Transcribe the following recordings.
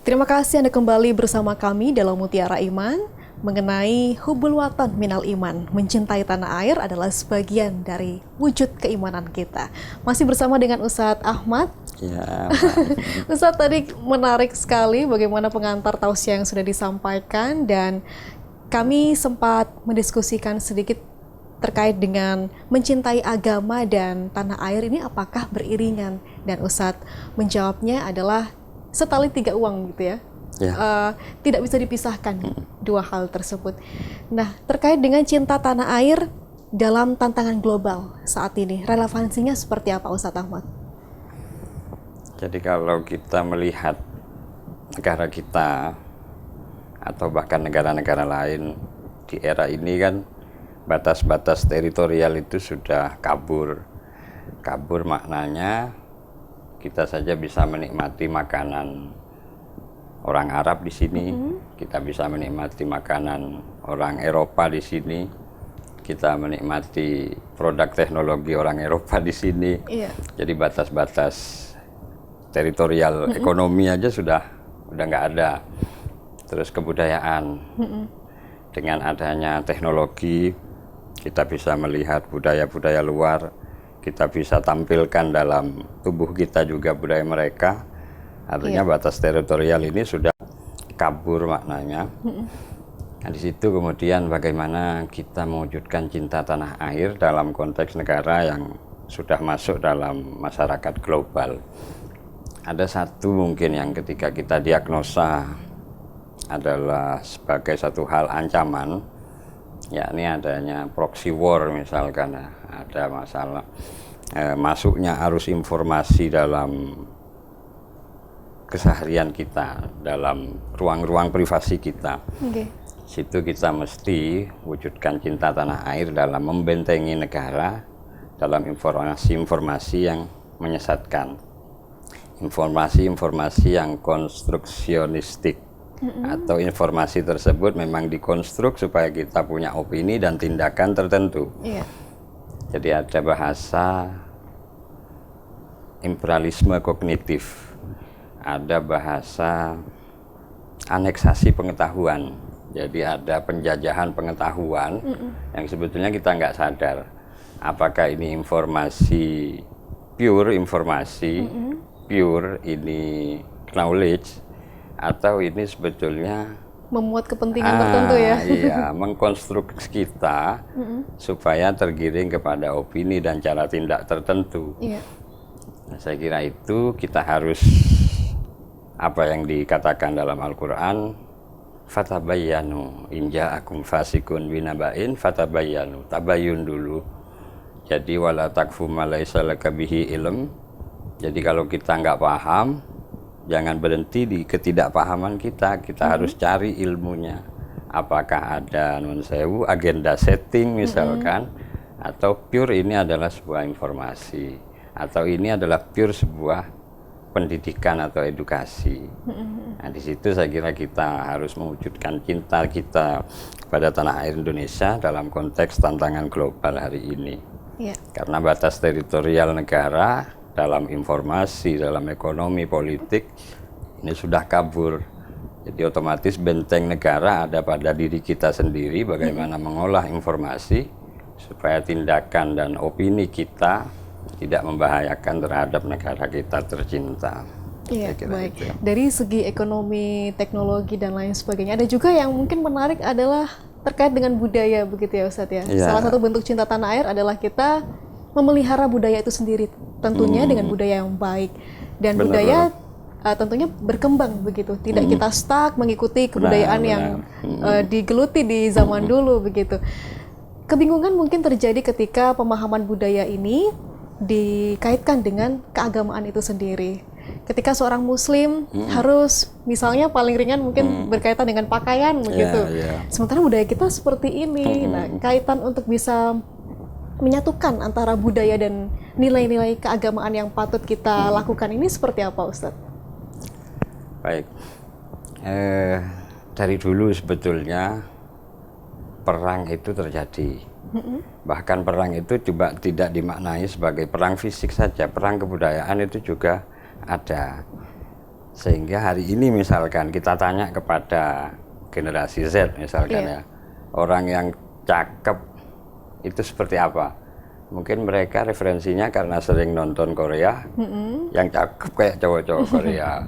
Terima kasih Anda kembali bersama kami dalam Mutiara Iman mengenai Hubbul Watan Minal Iman. Mencintai tanah air adalah sebagian dari wujud keimanan kita. Masih bersama dengan Ustadz Ahmad. Ya, Ustadz, tadi menarik sekali bagaimana pengantar tausiah yang sudah disampaikan, dan kami sempat mendiskusikan sedikit terkait dengan mencintai agama dan tanah air ini apakah beriringan, dan Ustadz menjawabnya adalah setali tiga uang gitu ya. Tidak bisa dipisahkan dua hal tersebut. Nah, terkait dengan cinta tanah air dalam tantangan global saat ini, relevansinya seperti apa Ustadz Ahmad? jadi kalau kita melihat negara kita atau bahkan negara-negara lain di era ini kan batas-batas teritorial itu sudah kabur. Kabur maknanya kita saja bisa menikmati makanan orang Arab di sini, kita bisa menikmati makanan orang Eropa di sini, kita menikmati produk teknologi orang Eropa di sini. Jadi batas-batas teritorial ekonomi aja sudah nggak ada. Terus kebudayaan, dengan adanya teknologi kita bisa melihat budaya-budaya luar, kita bisa tampilkan dalam tubuh kita juga budaya mereka. Artinya batas teritorial ini sudah kabur maknanya. Nah, di situ kemudian bagaimana kita mewujudkan cinta tanah air dalam konteks negara yang sudah masuk dalam masyarakat global. Ada satu mungkin yang ketika kita diagnosa adalah sebagai satu hal ancaman, yakni adanya proxy war misalkan, ada masalah masuknya arus informasi dalam keseharian kita, dalam ruang-ruang privasi kita. Situ kita mesti wujudkan cinta tanah air dalam membentengi negara dalam informasi-informasi yang menyesatkan, informasi-informasi yang konstruksionistik, atau informasi tersebut memang dikonstruk supaya kita punya opini dan tindakan tertentu. Jadi ada bahasa imperialisme kognitif, ada bahasa aneksasi pengetahuan. Jadi ada penjajahan pengetahuan yang sebetulnya kita nggak sadar. Apakah ini informasi pure, pure ini knowledge, atau ini sebetulnya memuat kepentingan tertentu ya? Iya, mengkonstruksi kita supaya tergiring kepada opini dan cara tindak tertentu. Nah, saya kira itu kita harus apa yang dikatakan dalam Al-Quran, fatabayyanu in ja'akum fasikun binaba'in fatabayyanu, tabayyun dulu. Jadi wala takfu ma laisa laka bihi ilm. Jadi kalau kita nggak paham, jangan berhenti di ketidakpahaman kita harus cari ilmunya. Apakah ada nun sewu agenda setting misalkan, atau pure ini adalah sebuah informasi, atau ini adalah pure sebuah pendidikan atau edukasi. Nah, di situ saya kira kita harus mewujudkan cinta kita pada tanah air Indonesia dalam konteks tantangan global hari ini. Karena batas teritorial negara dalam informasi, dalam ekonomi, politik ini sudah kabur. Jadi otomatis benteng negara ada pada diri kita sendiri, bagaimana mengolah informasi supaya tindakan dan opini kita tidak membahayakan terhadap negara kita tercinta. Baik. Itu. Dari segi ekonomi, teknologi dan lain sebagainya, ada juga yang mungkin menarik adalah terkait dengan budaya, begitu ya Ustadz ya? Salah satu bentuk cinta tanah air adalah kita memelihara budaya itu sendiri, tentunya dengan budaya yang baik, dan budaya tentunya berkembang begitu, tidak kita stuck mengikuti kebudayaan yang digeluti di zaman dulu begitu. Kebingungan mungkin terjadi ketika pemahaman budaya ini dikaitkan dengan keagamaan itu sendiri. Ketika seorang muslim harus misalnya paling ringan mungkin berkaitan dengan pakaian begitu. Sementara budaya kita seperti ini. Nah, kaitan untuk bisa menyatukan antara budaya dan nilai-nilai keagamaan yang patut kita lakukan ini seperti apa, Ustadz? Baik. Dari dulu sebetulnya perang itu terjadi. Bahkan perang itu juga tidak dimaknai sebagai perang fisik saja, perang kebudayaan itu juga ada. Sehingga hari ini misalkan kita tanya kepada generasi Z misalkan ya, orang yang cakep itu seperti apa? Mungkin mereka referensinya karena sering nonton Korea, yang cakep kayak cowok-cowok Korea.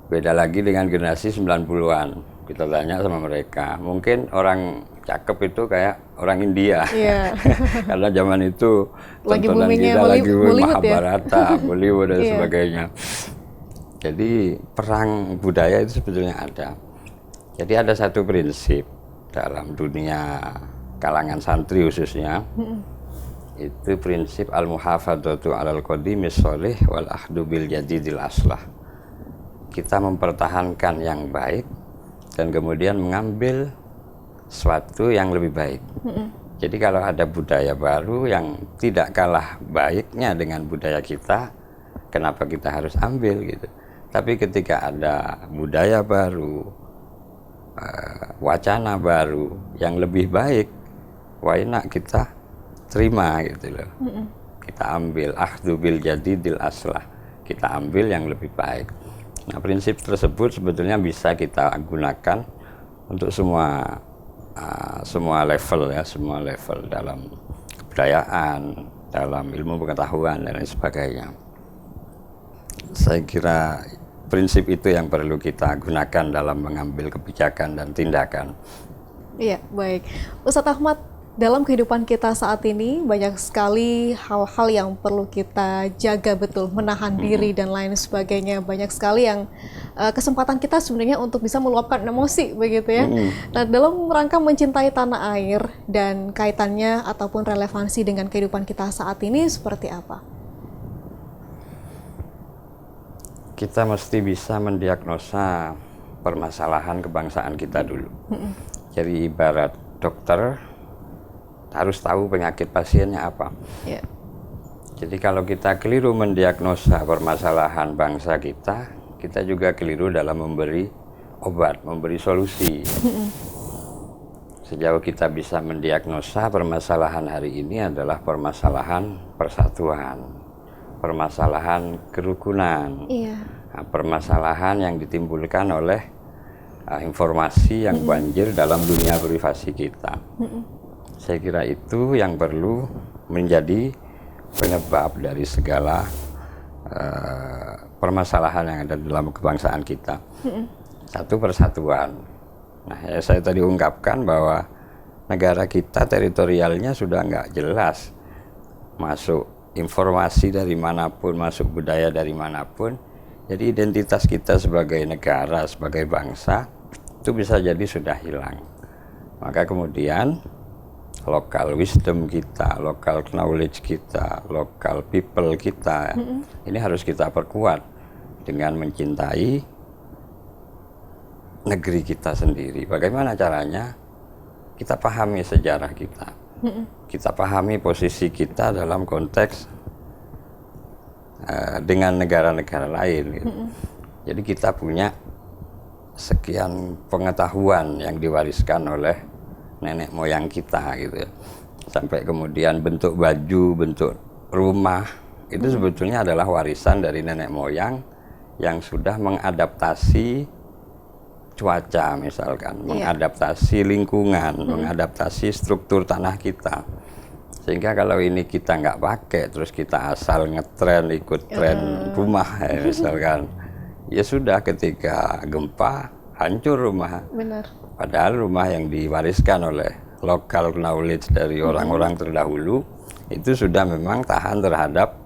Beda lagi dengan generasi 90-an. Kita tanya sama mereka, mungkin orang cakep itu kayak orang India. Karena zaman itu tontonan kita lagi Mahabharata, Bollywood dan sebagainya. Jadi perang budaya itu sebetulnya ada. Jadi ada satu prinsip dalam dunia kalangan santri khususnya, itu prinsip al-muhafadzatu 'alal qadimis sholih wal akhdu bil jadidil aslah. Kita mempertahankan yang baik dan kemudian mengambil sesuatu yang lebih baik. Jadi kalau ada budaya baru yang tidak kalah baiknya dengan budaya kita, kenapa kita harus ambil gitu. Tapi ketika ada budaya baru, wacana baru yang lebih baik, why not kita terima gitu loh. Kita ambil akhdhu bil jadidil aslah, kita ambil yang lebih baik. Nah, prinsip tersebut sebetulnya bisa kita gunakan untuk semua level ya, semua level dalam kebudayaan, dalam ilmu pengetahuan dan lain sebagainya. Saya kira prinsip itu yang perlu kita gunakan dalam mengambil kebijakan dan tindakan. Iya, baik. Ustadz Ahmad, dalam kehidupan kita saat ini banyak sekali hal-hal yang perlu kita jaga betul, menahan diri dan lain sebagainya. Banyak sekali yang kesempatan kita sebenarnya untuk bisa meluapkan emosi begitu ya. Nah, dalam rangka mencintai tanah air dan kaitannya ataupun relevansi dengan kehidupan kita saat ini seperti apa? Kita mesti bisa mendiagnosa permasalahan kebangsaan kita dulu. Jadi ibarat dokter harus tahu penyakit pasiennya apa. Jadi kalau kita keliru mendiagnosa permasalahan bangsa kita, kita juga keliru dalam memberi obat, memberi solusi. Sejauh kita bisa mendiagnosa permasalahan hari ini adalah permasalahan persatuan, permasalahan kerukunan, permasalahan yang ditimbulkan oleh informasi yang banjir dalam dunia privasi kita. Saya kira itu yang perlu menjadi penyebab dari segala permasalahan yang ada dalam kebangsaan kita. Satu, persatuan. Nah, ya saya tadi ungkapkan bahwa negara kita teritorialnya sudah nggak jelas. Masuk informasi dari manapun, masuk budaya dari manapun. Jadi identitas kita sebagai negara, sebagai bangsa, itu bisa jadi sudah hilang. Maka kemudian local wisdom kita, local knowledge kita, local people kita, ini harus kita perkuat dengan mencintai negeri kita sendiri. Bagaimana caranya? Kita pahami sejarah kita, kita pahami posisi kita dalam konteks dengan negara-negara lain. Gitu. Jadi kita punya sekian pengetahuan yang diwariskan oleh nenek moyang kita gitu ya. Sampai kemudian bentuk baju, bentuk rumah itu sebetulnya adalah warisan dari nenek moyang yang sudah mengadaptasi cuaca misalkan, mengadaptasi lingkungan, mengadaptasi struktur tanah kita. Sehingga kalau ini kita nggak pakai, terus kita asal ngetren, ikut tren rumah ya, misalkan, ya sudah ketika gempa hancur rumah. Benar. Padahal rumah yang diwariskan oleh local knowledge dari orang-orang terdahulu itu sudah memang tahan terhadap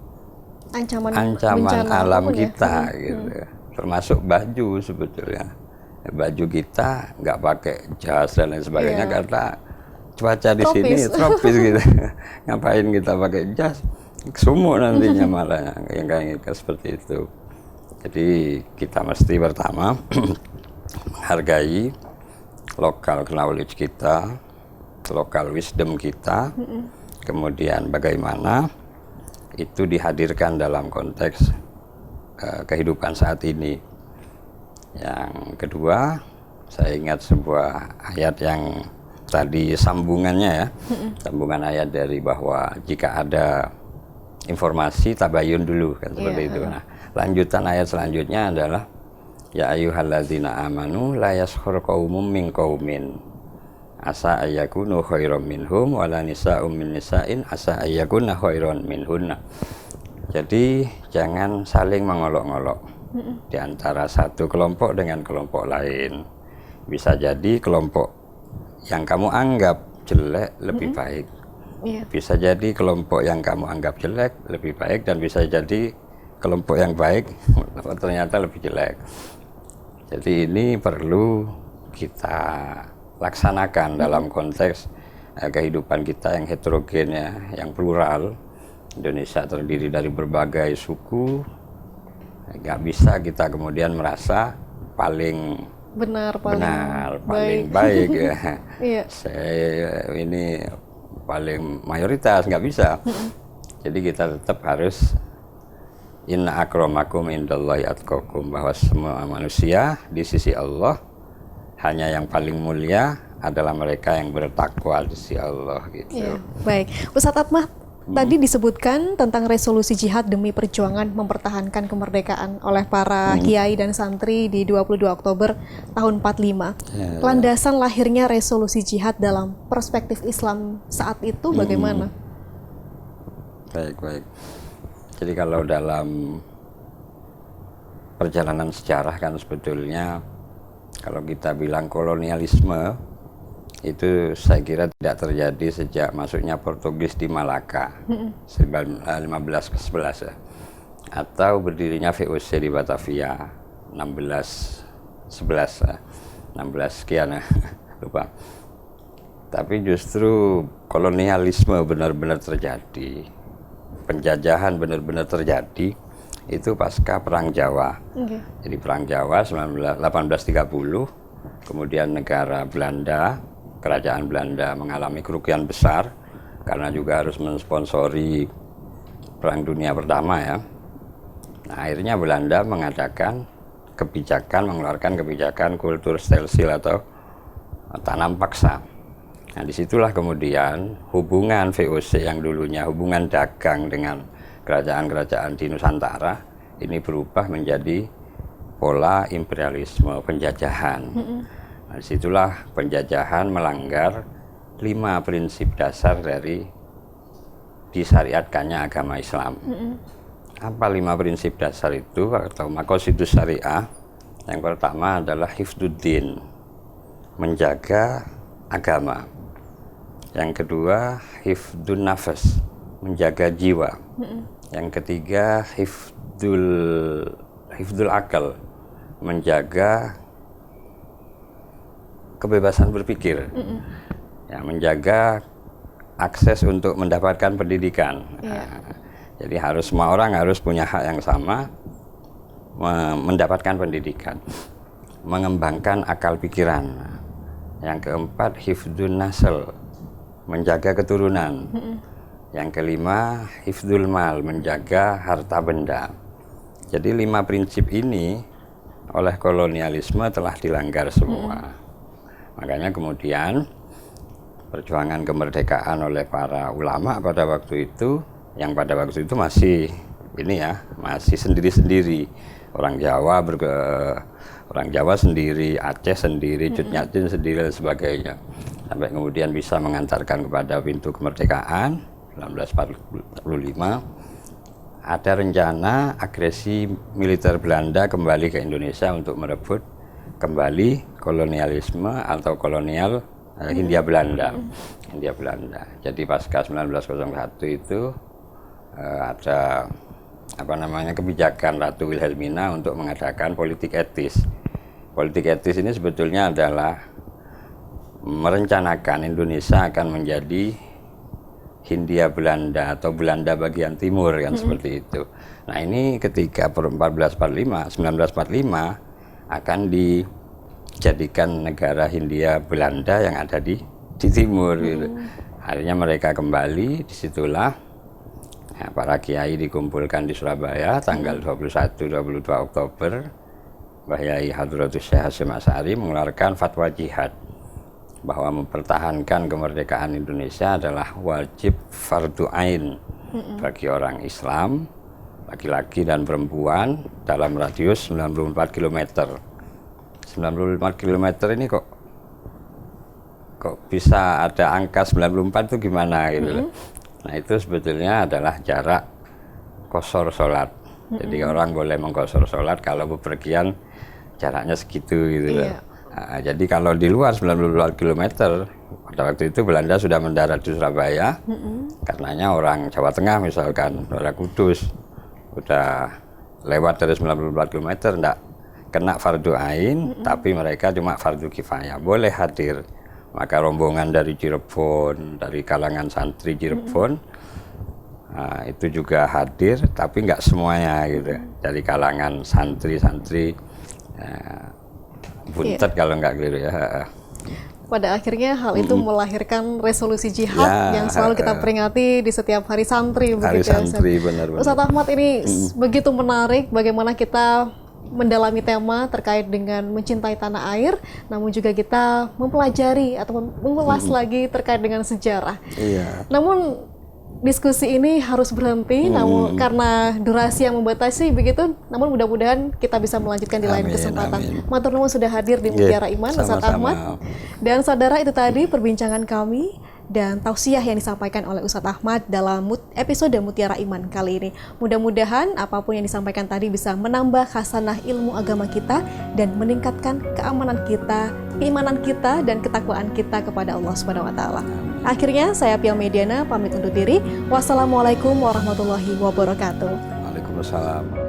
ancaman alam kita, gitu. Termasuk baju sebetulnya. Baju kita nggak pakai jas dan lain sebagainya karena cuaca di sini tropis gitu. Ngapain kita pakai jas? Sumuk nantinya malah yang kayak seperti itu. Jadi kita mesti pertama menghargai local knowledge kita, local wisdom kita, kemudian bagaimana itu dihadirkan dalam konteks kehidupan saat ini. Yang kedua, saya ingat sebuah ayat yang tadi sambungannya ya, sambungan ayat dari bahwa jika ada informasi tabayun dulu kan seperti itu. Nah, lanjutan ayat selanjutnya adalah ya ayyuhalladzina amanu la yaskhur qaumun min qaumin asa ayyakunu khairam minhum wala nisa'um min nisa'in asa ayyakunna khairan minhunna. Jadi jangan saling mengolok-olok di antara satu kelompok dengan kelompok lain. Bisa jadi kelompok yang kamu anggap jelek lebih baik. Bisa jadi kelompok yang kamu anggap jelek lebih baik, dan bisa jadi kelompok yang baik ternyata lebih jelek. Jadi ini perlu kita laksanakan dalam konteks kehidupan kita yang heterogen ya, yang plural. Indonesia terdiri dari berbagai suku, nggak bisa kita kemudian merasa paling benar, paling baik ya. Iya. Saya ini paling mayoritas, nggak bisa. Jadi kita tetap harus inna akramakum indallahi atqakum, bahwa semua manusia di sisi Allah hanya yang paling mulia adalah mereka yang bertakwa di sisi Allah gitu. Iya. Baik, Ustadz Atmah, tadi disebutkan tentang resolusi jihad demi perjuangan mempertahankan kemerdekaan oleh para kiai dan santri di 22 Oktober tahun 45. Landasan lahirnya resolusi jihad dalam perspektif Islam saat itu bagaimana? Baik. Jadi kalau dalam perjalanan sejarah kan sebetulnya kalau kita bilang kolonialisme itu saya kira tidak terjadi sejak masuknya Portugis di Malaka 1511 ya, atau berdirinya VOC di Batavia 1611 ya, 16 sekian ya, lupa. Tapi justru kolonialisme benar-benar terjadi, penjajahan benar-benar terjadi itu pasca Perang Jawa. Jadi Perang Jawa 1830, kemudian negara Belanda, kerajaan Belanda mengalami kerugian besar karena juga harus mensponsori Perang Dunia Pertama ya. Nah, akhirnya Belanda mengadakan kebijakan, mengeluarkan kebijakan kultur stelsel atau tanam paksa. Nah, disitulah kemudian hubungan VOC yang dulunya hubungan dagang dengan kerajaan-kerajaan di Nusantara ini berubah menjadi pola imperialisme, penjajahan. Nah, disitulah penjajahan melanggar 5 prinsip dasar dari disyariatkannya agama Islam. Apa 5 prinsip dasar itu atau maqasidus syariah? Yang pertama adalah hifdzuddin, menjaga agama. Yang kedua hifdzun nafas, menjaga jiwa. Yang ketiga hifdzul akal, menjaga kebebasan berpikir. Ya, menjaga akses untuk mendapatkan pendidikan. Nah, jadi semua orang harus punya hak yang sama mendapatkan pendidikan, mengembangkan akal pikiran. Yang keempat hifdzun nasl, menjaga keturunan. Yang kelima hifdzul mal, menjaga harta benda. Jadi 5 prinsip ini oleh kolonialisme telah dilanggar semua. Makanya kemudian perjuangan kemerdekaan oleh para ulama pada waktu itu, yang pada waktu itu masih masih sendiri-sendiri. Orang Jawa sendiri, Aceh sendiri, Cut Nyatin sendiri dan sebagainya. Sampai kemudian bisa mengantarkan kepada pintu kemerdekaan 1945. Ada rencana agresi militer Belanda kembali ke Indonesia untuk merebut kembali kolonialisme atau kolonial Hindia Belanda. Jadi pasca 1901 itu ada kebijakan Ratu Wilhelmina untuk mengadakan politik etis. Politik etis ini sebetulnya adalah merencanakan Indonesia akan menjadi Hindia Belanda atau Belanda bagian timur kan, seperti itu. Nah, ini ketika 1945 akan dijadikan negara Hindia Belanda yang ada di timur gitu. Akhirnya mereka kembali, disitulah para kiai dikumpulkan di Surabaya tanggal 21-22 Oktober. Mbah Yai Hadratus Syekh Hasyim Asy'ari mengeluarkan fatwa jihad bahwa mempertahankan kemerdekaan Indonesia adalah wajib fardu ain bagi orang Islam, laki-laki dan perempuan dalam radius 94 km. 94 km ini kok bisa ada angka 94 itu gimana gitu. Nah itu sebetulnya adalah jarak qashar sholat. Jadi orang boleh mengqashar sholat kalau bepergian jaraknya segitu gitu. Nah, jadi kalau di luar 94 km, pada waktu itu Belanda sudah mendarat di Surabaya, karenanya orang Jawa Tengah misalkan, orang Kudus, udah lewat dari 94 km, enggak kena fardu ain, tapi mereka cuma fardu kifayah, boleh hadir. Maka rombongan dari Cirebon, dari kalangan santri Cirebon, itu juga hadir, tapi nggak semuanya gitu. Dari kalangan santri-santri, buntet kalau nggak keliru ya. Pada akhirnya hal itu melahirkan resolusi jihad yang selalu kita peringati di setiap hari santri. Hari begitu, santri, benar-benar. Ustadz Ahmad, ini begitu menarik bagaimana kita mendalami tema terkait dengan mencintai tanah air, namun juga kita mempelajari atau mengulas lagi terkait dengan sejarah. Namun diskusi ini harus berhenti, namun karena durasi yang membatasi begitu, namun mudah-mudahan kita bisa melanjutkan di lain kesempatan. Matur nuwun sudah hadir di Mutiara Iman, Ustadz Ahmad. Dan saudara, itu tadi perbincangan kami dan tausiah yang disampaikan oleh Ustadz Ahmad dalam episode Mutiara Iman kali ini. Mudah-mudahan apapun yang disampaikan tadi bisa menambah khasanah ilmu agama kita dan meningkatkan keamanan kita, keimanan kita, dan ketakwaan kita kepada Allah Subhanahu wa Ta'ala. Akhirnya saya Pia Mediana pamit undur diri. Wassalamualaikum warahmatullahi wabarakatuh. Waalaikumsalam.